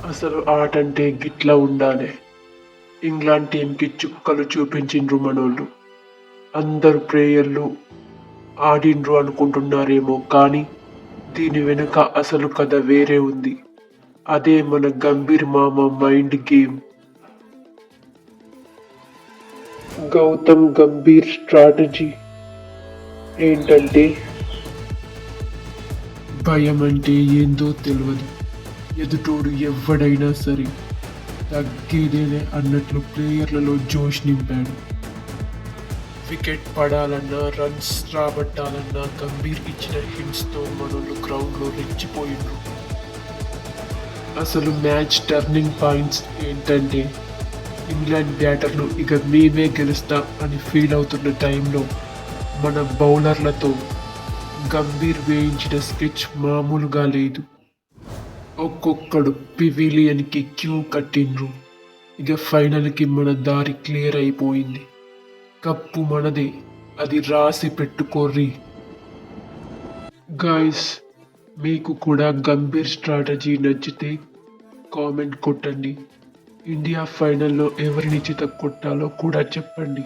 అసలు ఆట అంటే గిట్లా ఉండాలే. ఇంగ్లాండ్ టీంకి చుక్కలు చూపించిండ్రు మనోళ్ళు. అందరు ప్లేయర్లు ఆడిండ్రు అనుకుంటున్నారేమో కానీ దీని వెనుక అసలు కథ వేరే ఉంది. అదే మన గంభీర్ మామ mind game. Gautam Gambhir strategy ఏంటంటే భయం అంటే ఏందో తెలియదు. ఎదుటోడు ఎవడైనా సరే తగ్గేదేలే అన్నట్లు ప్లేయర్లలో జోష్ నింపాడు. వికెట్ పడాలన్నా రన్స్ రాబట్టాలన్నా గంభీర్ ఇచ్చిన హింట్స్తో మనోళ్ళు గ్రౌండ్లో రెచ్చిపోయిండ్రు. అసలు మ్యాచ్ టర్నింగ్ పాయింట్స్ ఏంటంటే ఇంగ్లాండ్ బ్యాటర్లు ఇక మేమే గెలుస్తాం అని ఫీల్ అవుతున్న టైంలో మన బౌలర్లతో గంభీర్ వేయించిన స్కెచ్ మామూలుగా లేదు. ఒక్కొక్కడు పివిలియన్కి క్యూ కట్టిండ్రు. ఇక ఫైనల్కి మన దారి క్లియర్ అయిపోయింది. కప్పు మనదే, అది రాసి పెట్టుకోర్రి. గాయస్, మీకు కూడా గంభీర్ స్ట్రాటజీ నచ్చితే కామెంట్ కొట్టండి. ఇండియా ఫైనల్లో ఎవరిని చితక్కొట్టాలో కూడా చెప్పండి.